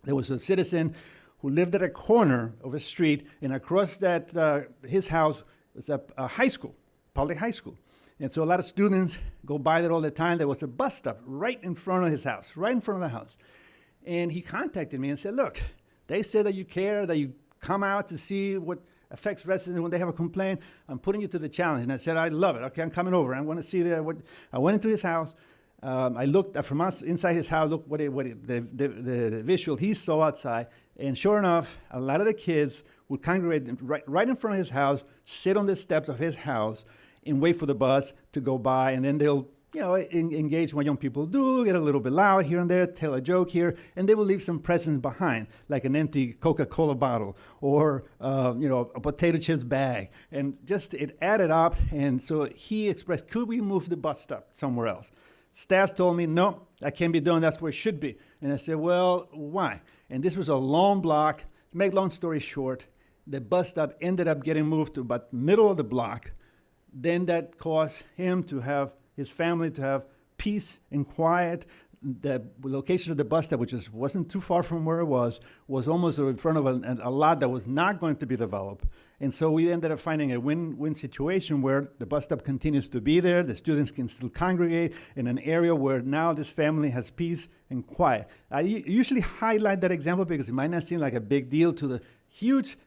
there was a citizen who lived at a corner of a street, and across that his house was a high school, public high school. And so a lot of students go by there all the time. There was a bus stop right in front of his house, right in front of the house. And he contacted me and said, look, they say that you care, that you come out to see what affects residents when they have a complaint. I'm putting you to the challenge. And I said, I love it. Okay, I'm coming over. I want to see what. I went into his house. I looked from inside his house, looked the visual he saw outside. And sure enough, a lot of the kids would congregate right in front of his house, sit on the steps of his house, and wait for the bus to go by, and then they'll, engage what young people do, get a little bit loud here and there, tell a joke here, and they will leave some presents behind, like an empty Coca-Cola bottle or, a potato chips bag. And just it added up, and so he expressed, could we move the bus stop somewhere else? Staff told me, no, that can't be done, that's where it should be. And I said, well, why? And this was a long block. To make long story short, the bus stop ended up getting moved to about the middle of the block. Then that caused him to have, his family to have peace and quiet. The location of the bus stop, which wasn't too far from where it was almost in front of a lot that was not going to be developed. And so we ended up finding a win-win situation where the bus stop continues to be there, the students can still congregate in an area where now this family has peace and quiet. I usually highlight that example because it might not seem like a big deal to the huge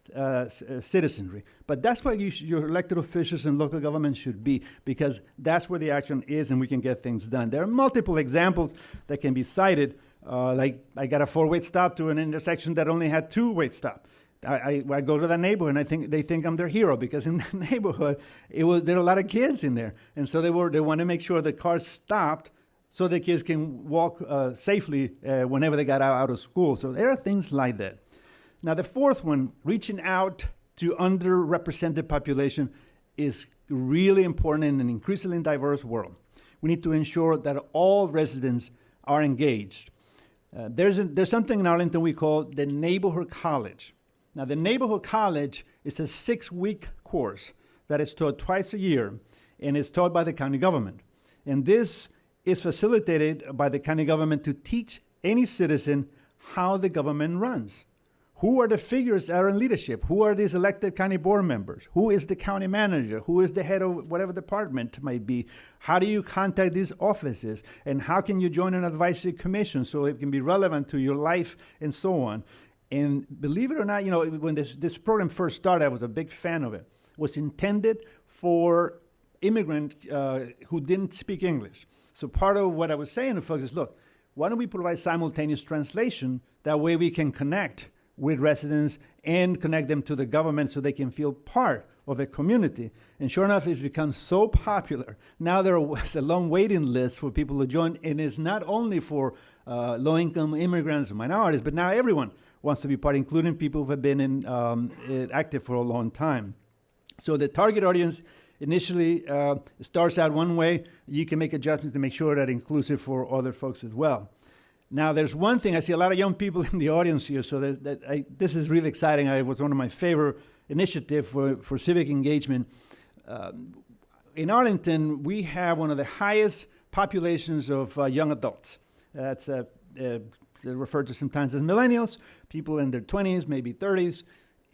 citizenry, but that's what your elected officials and local government should be, because that's where the action is and we can get things done. There are multiple examples that can be cited, like I got a 4-way stop to an intersection that only had 2-way stop. I go to that neighborhood and they think I'm their hero, because in that neighborhood there are a lot of kids in there, and so they want to make sure the cars stopped so the kids can walk safely whenever they got out of school. So there are things like that. Now the fourth one, reaching out to underrepresented population, is really important in an increasingly diverse world. We need to ensure that all residents are engaged. There's something in Arlington we call the Neighborhood College. Now, the Neighborhood College is a 6-week course that is taught twice a year, and is taught by the county government. And this is facilitated by the county government to teach any citizen how the government runs. Who are the figures that are in leadership? Who are these elected county board members? Who is the county manager? Who is the head of whatever department might be? How do you contact these offices? And how can you join an advisory commission so it can be relevant to your life and so on? And believe it or not, when this program first started, I was a big fan of it. It was intended for immigrants who didn't speak English. So part of what I was saying to folks is, look, why don't we provide simultaneous translation? That way we can connect with residents and connect them to the government so they can feel part of the community. And sure enough, it's become so popular. Now there is a long waiting list for people to join, and it's not only for low-income immigrants or minorities, but now everyone wants to be part, including people who have been active for a long time. So the target audience initially starts out one way. You can make adjustments to make sure that inclusive for other folks as well. Now, there's one thing. I see a lot of young people in the audience here, so this is really exciting. It was one of my favorite initiatives for civic engagement. In Arlington, we have one of the highest populations of young adults. That's referred to sometimes as millennials, people in their 20s, maybe 30s,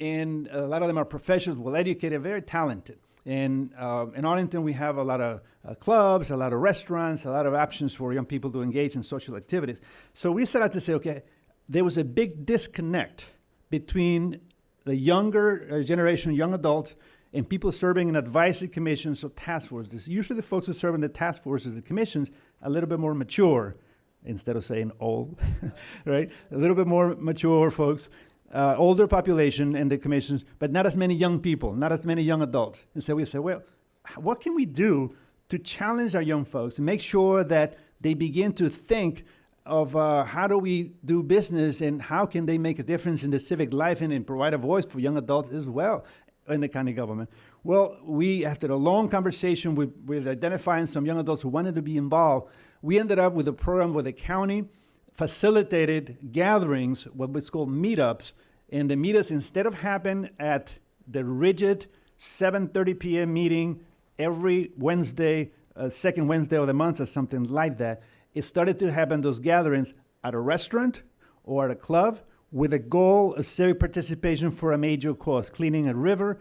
and a lot of them are professionals, well-educated, very talented. And in Arlington, we have a lot of clubs, a lot of restaurants, a lot of options for young people to engage in social activities. So we set out to say, okay, there was a big disconnect between the younger generation, young adults, and people serving in advisory commissions or task forces. Usually the folks who serve in the task forces and commissions are a little bit more mature, instead of saying old, right? A little bit more mature folks. Older population in the commissions, but not as many young people, not as many young adults. And so we said, well, what can we do to challenge our young folks and make sure that they begin to think of how do we do business and how can they make a difference in the civic life and provide a voice for young adults as well in the county government? Well, we, after a long conversation with identifying some young adults who wanted to be involved, we ended up with a program where the county facilitated gatherings, what was called meetups, and the meetups, instead of happen at the rigid 7:30 p.m. meeting every Wednesday, second Wednesday of the month or something like that, it started to happen, those gatherings, at a restaurant or at a club with a goal of civic participation for a major cause, cleaning a river,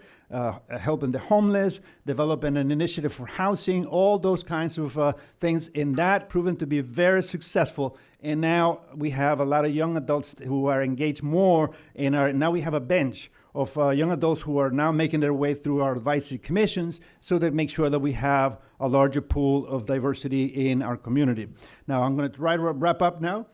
helping the homeless, developing an initiative for housing, all those kinds of things. And that proven to be very successful. And now we have a lot of young adults who are engaged more, and now we have a bench of young adults who are now making their way through our advisory commissions so that make sure that we have a larger pool of diversity in our community. Now, I'm going to try to wrap up now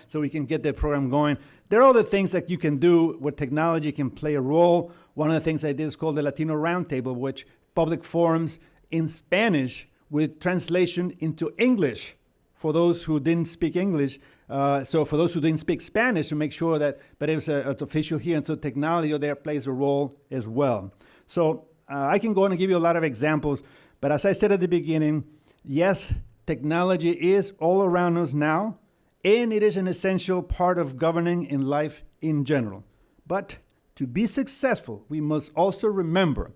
so we can get the program going. There are other things that you can do where technology can play a role. One of the things I did is called the Latino Roundtable, which public forums in Spanish with translation into English for those who didn't speak English. So for those who didn't speak Spanish, to make sure that, but it was official here, and so technology there plays a role as well. So I can go on and give you a lot of examples, but as I said at the beginning, yes, technology is all around us now, and it is an essential part of governing in life in general. But to be successful, we must also remember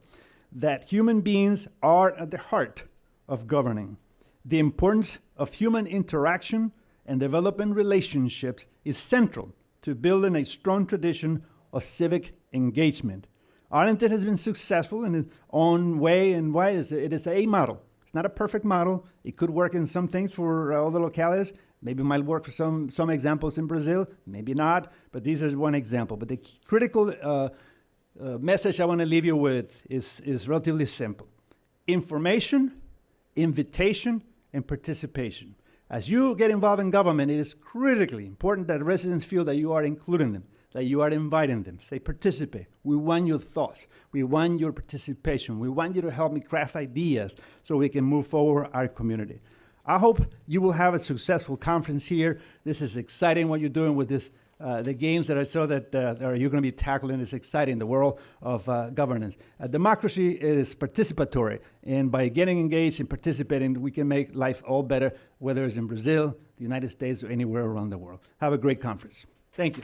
that human beings are at the heart of governing. The importance of human interaction and developing relationships is central to building a strong tradition of civic engagement. Arlington has been successful in its own way, and why is it? It is a model. It's not a perfect model. It could work in some things for other localities. Maybe it might work for some examples in Brazil, maybe not, but these are one example. But the critical message I want to leave you with is relatively simple. Information, invitation, and participation. As you get involved in government, it is critically important that residents feel that you are including them, that you are inviting them. Say, participate. We want your thoughts. We want your participation. We want you to help me craft ideas so we can move forward our community. I hope you will have a successful conference here. This is exciting what you're doing with this. The games that I saw that you're going to be tackling is exciting, the world of governance. Democracy is participatory, and by getting engaged and participating, we can make life all better, whether it's in Brazil, the United States, or anywhere around the world. Have a great conference. Thank you.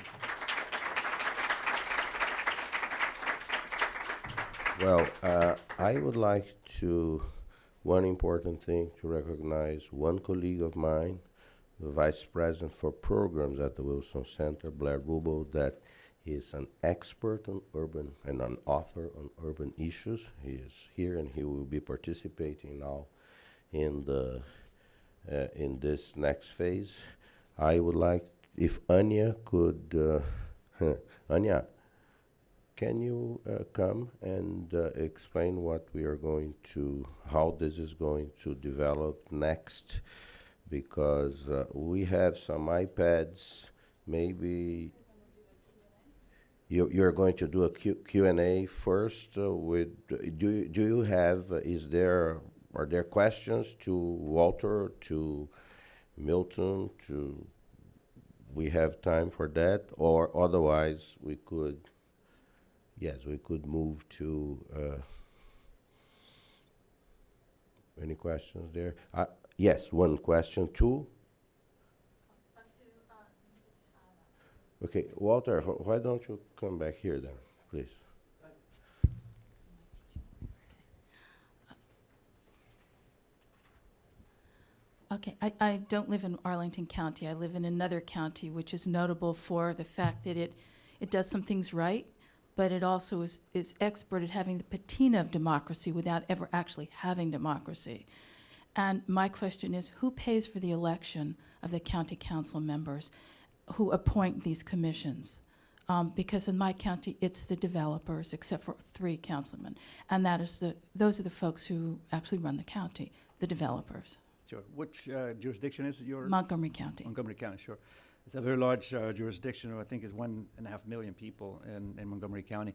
Well, I would like to, one important thing, to recognize one colleague of mine, the Vice President for Programs at the Wilson Center, Blair Rubel, that is an expert on urban and an author on urban issues. He is here and he will be participating now in the in this next phase. I would like, if Anya could, Anya, can you come and explain what we are going to, how this is going to develop next? Because we have some iPads, maybe you're going to do a Q&A first with, do you have, are there questions to Walter, to Milton, we have time for that, or otherwise we could, yes, we could move to, any questions there? Yes, one question. Two? Okay, Walter, why don't you come back here then, please? Okay, I don't live in Arlington County. I live in another county, which is notable for the fact that it does some things right, but it also is expert at having the patina of democracy without ever actually having democracy. And my question is, who pays for the election of the county council members who appoint these commissions? Because in my county, it's the developers, except for 3 councilmen. And those are the folks who actually run the county, the developers. Sure. Which jurisdiction is it your? Montgomery County. Montgomery County, sure. It's a very large jurisdiction. I think it's 1.5 million people in Montgomery County.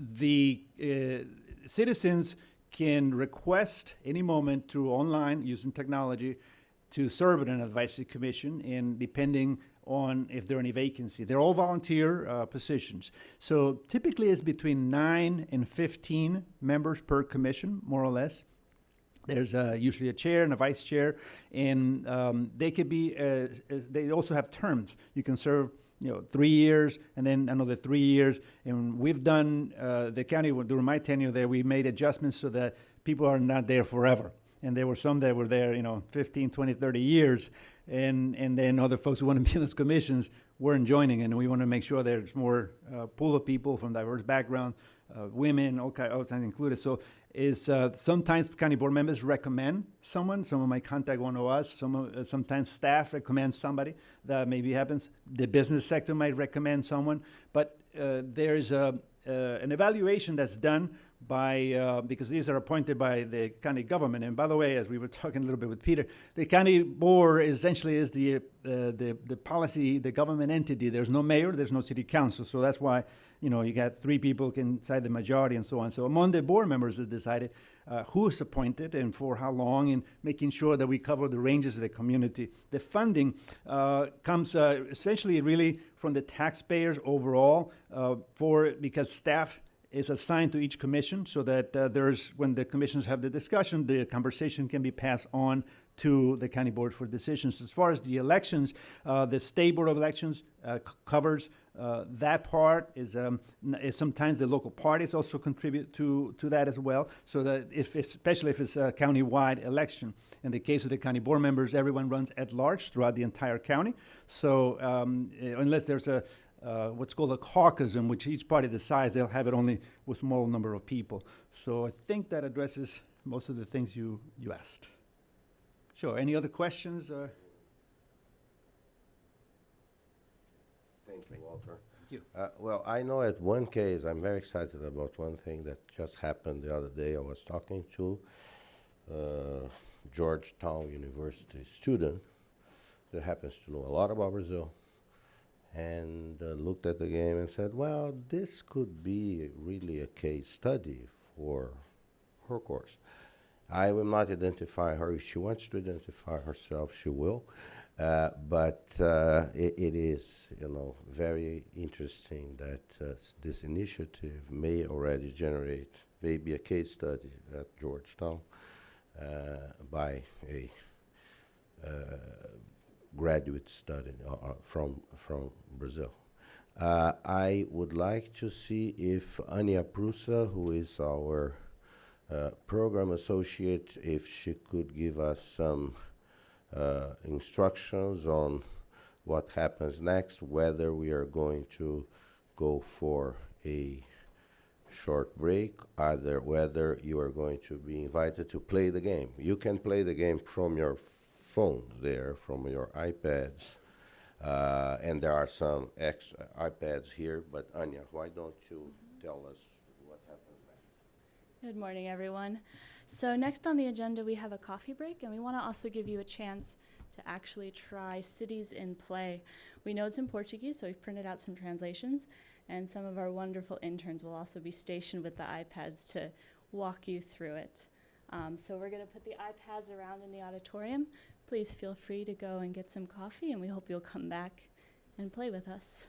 The citizens can request any moment through online using technology to serve in an advisory commission, and depending on if there are any vacancy. They're all volunteer positions. So typically it's between 9 and 15 members per commission, more or less. There's usually a chair and a vice chair, and they could be, they also have terms. You can serve 3 years and then another 3 years. And we've done, the county, during my tenure there, we made adjustments so that people are not there forever. And there were some that were there, 15, 20, 30 years. And then other folks who want to be in those commissions weren't joining. And we want to make sure there's more pool of people from diverse backgrounds, women, all kinds included. So sometimes county board members recommend someone. Someone might contact one of us. Sometimes staff recommends somebody. That maybe happens. The business sector might recommend someone. But there's an evaluation that's done by, because these are appointed by the county government. And by the way, as we were talking a little bit with Peter, the county board essentially is the policy, the government entity. There's no mayor, there's no city council. So that's why, you got 3 people can decide the majority and so on. So among the board members that decided who's appointed and for how long, and making sure that we cover the ranges of the community. The funding comes essentially really from the taxpayers overall because staff is assigned to each commission, so that when the commissions have the discussion, the conversation can be passed on to the county board for decisions. As far as the elections, the state board of elections covers that part. Is sometimes the local parties also contribute to that as well, so that especially if it's a county-wide election. In the case of the county board members, everyone runs at large throughout the entire county. So unless there's what's called a caucus, in which each party decides, they'll have it only with a small number of people. So I think that addresses most of the things you asked. Sure. Any other questions? Thank you, Walter. Thank you. Well, I know at one case, I'm very excited about one thing that just happened the other day. I was talking to Georgetown University student that happens to know a lot about Brazil. and looked at the game and said, well, this could be really a case study for her course. I will not identify her. If she wants to identify herself, she will. But it is, very interesting that this initiative may already generate maybe a case study at Georgetown by a graduate student from Brazil. I would like to see if Ania Prusa, who is our program associate, if she could give us some instructions on what happens next, whether we are going to go for a short break, either whether you are going to be invited to play the game. You can play the game from your phones there, from your iPads, and there are some extra iPads here, but Anya, why don't you tell us what happens next? Good morning, everyone. So next on the agenda, we have a coffee break, and we want to also give you a chance to actually try Cities in Play. We know it's in Portuguese, so we've printed out some translations, and some of our wonderful interns will also be stationed with the iPads to walk you through it. So we're going to put the iPads around in the auditorium. Please feel free to go and get some coffee, and we hope you'll come back and play with us.